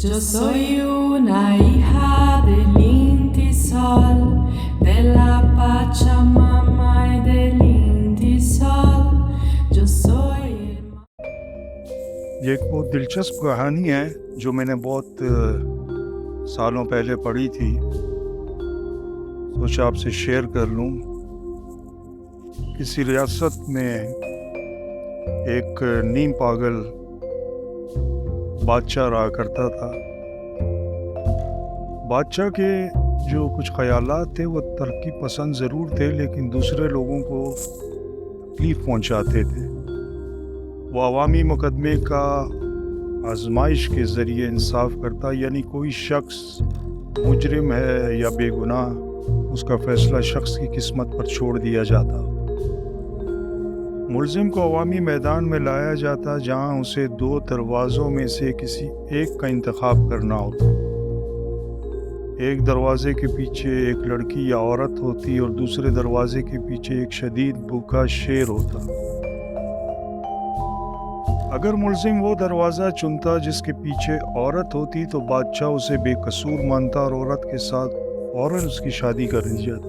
Yo soy una hija del Inti Sol, de la Pachamama y del Inti Sol. Yo soy یہ ایک بہت دلچسپ کہانی ہے جو میں نے بہت سالوں پہلے پڑھی تھی، سوچا آپ سے شیئر کر لوں۔ کسی ریاست میں ایک نیم پاگل بادشاہ رہا کرتا تھا۔ بادشاہ کے جو کچھ خیالات تھے وہ ترقی پسند ضرور تھے، لیکن دوسرے لوگوں کو تکلیف پہنچاتے تھے۔ وہ عوامی مقدمے کا آزمائش کے ذریعے انصاف کرتا، یعنی کوئی شخص مجرم ہے یا بے گناہ، اس کا فیصلہ شخص کی قسمت پر چھوڑ دیا جاتا۔ ملزم کو عوامی میدان میں لایا جاتا، جہاں اسے 2 دروازوں میں سے کسی ایک کا انتخاب کرنا ہوتا۔ ایک دروازے کے پیچھے ایک لڑکی یا عورت ہوتی اور دوسرے دروازے کے پیچھے ایک شدید بھوکا شیر ہوتا۔ اگر ملزم وہ دروازہ چنتا جس کے پیچھے عورت ہوتی تو بادشاہ اسے بے قصور مانتا اور عورت کے ساتھ فوراً اس کی شادی کر دی جاتی۔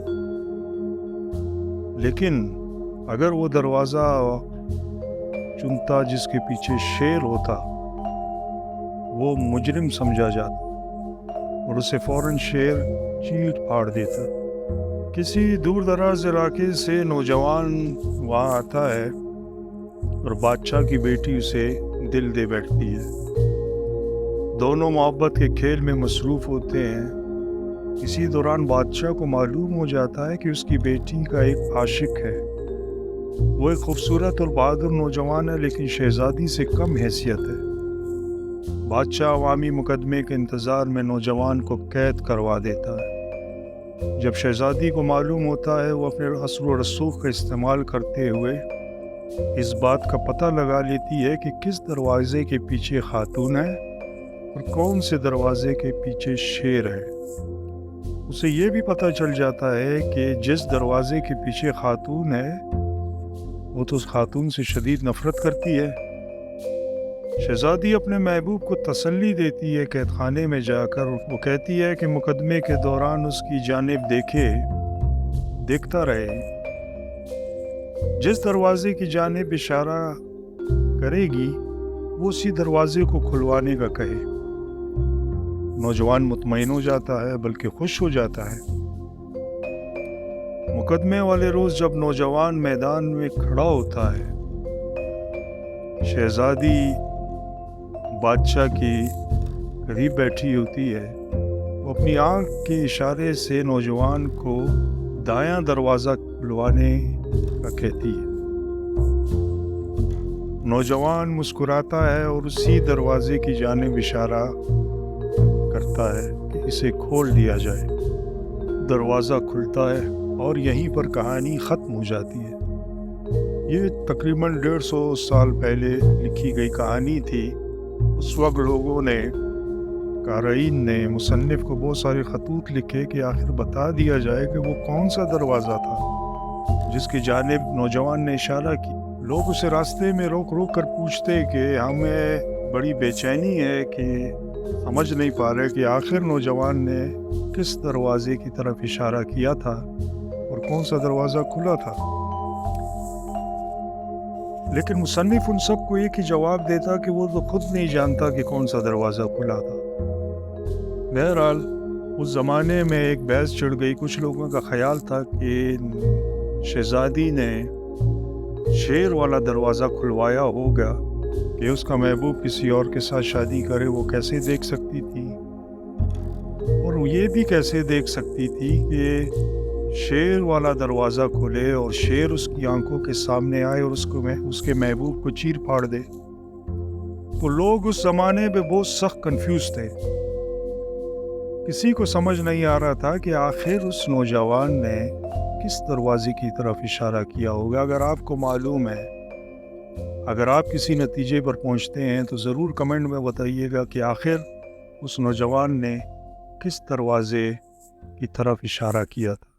لیکن اگر وہ دروازہ چنتا جس کے پیچھے شیر ہوتا، وہ مجرم سمجھا جاتا اور اسے فوراً شیر چیٹ پھاڑ دیتا۔ کسی دور دراز علاقے سے نوجوان وہاں آتا ہے اور بادشاہ کی بیٹی اسے دل دے بیٹھتی ہے۔ دونوں محبت کے کھیل میں مصروف ہوتے ہیں۔ اسی دوران بادشاہ کو معلوم ہو جاتا ہے کہ اس کی بیٹی کا ایک عاشق ہے۔ وہ ایک خوبصورت اور بہادر نوجوان ہے، لیکن شہزادی سے کم حیثیت ہے۔ بادشاہ عوامی مقدمے کے انتظار میں نوجوان کو قید کروا دیتا ہے۔ جب شہزادی کو معلوم ہوتا ہے، وہ اپنے اثر و رسوخ کا استعمال کرتے ہوئے اس بات کا پتہ لگا لیتی ہے کہ کس دروازے کے پیچھے خاتون ہے اور کون سے دروازے کے پیچھے شیر ہے۔ اسے یہ بھی پتہ چل جاتا ہے کہ جس دروازے کے پیچھے خاتون ہے وہ تو اس خاتون سے شدید نفرت کرتی ہے۔ شہزادی اپنے محبوب کو تسلی دیتی ہے قید خانے میں جا کر۔ وہ کہتی ہے کہ مقدمے کے دوران اس کی جانب دیکھتا رہے، جس دروازے کی جانب اشارہ کرے گی وہ اسی دروازے کو کھلوانے کا کہے۔ نوجوان مطمئن ہو جاتا ہے، بلکہ خوش ہو جاتا ہے۔ مقدمے والے روز جب نوجوان میدان میں کھڑا ہوتا ہے، شہزادی بادشاہ کی قریب بیٹھی ہوتی ہے۔ وہ اپنی آنکھ کے اشارے سے نوجوان کو دایاں دروازہ کھلوانے کا کہتی ہے۔ نوجوان مسکراتا ہے اور اسی دروازے کی جانب اشارہ کرتا ہے کہ اسے کھول دیا جائے۔ دروازہ کھلتا ہے اور یہیں پر کہانی ختم ہو جاتی ہے۔ یہ تقریباً 150 سال پہلے لکھی گئی کہانی تھی۔ اس وقت لوگوں نے، قارئین نے مصنف کو بہت سارے خطوط لکھے کہ آخر بتا دیا جائے کہ وہ کون سا دروازہ تھا جس کی جانب نوجوان نے اشارہ کی۔ لوگ اسے راستے میں روک کر پوچھتے کہ ہمیں بڑی بے چینی ہے کہ سمجھ نہیں پا رہے کہ آخر نوجوان نے کس دروازے کی طرف اشارہ کیا تھا اور کون سا دروازہ کھلا تھا۔ لیکن مصنف ان سب کو ایک ہی جواب دیتا کہ وہ تو خود نہیں جانتا کہ کون سا دروازہ کھلا تھا۔ بہرحال اس زمانے میں ایک بحث چھڑ گئی۔ کچھ لوگوں کا خیال تھا کہ شہزادی نے شیر والا دروازہ کھلوایا ہوگا کہ اس کا محبوب کسی اور کے ساتھ شادی کرے۔ وہ کیسے دیکھ سکتی تھی، اور وہ یہ بھی کیسے دیکھ سکتی تھی کہ شیر والا دروازہ کھلے اور شیر اس کی آنکھوں کے سامنے آئے اور اس کے محبوب کو چیر پھاڑ دے۔ تو لوگ اس زمانے میں بہت سخت کنفیوز تھے۔ کسی کو سمجھ نہیں آ رہا تھا کہ آخر اس نوجوان نے کس دروازے کی طرف اشارہ کیا ہوگا۔ اگر آپ کو معلوم ہے، اگر آپ کسی نتیجے پر پہنچتے ہیں تو ضرور کمنٹ میں بتائیے گا کہ آخر اس نوجوان نے کس دروازے کی طرف اشارہ کیا تھا۔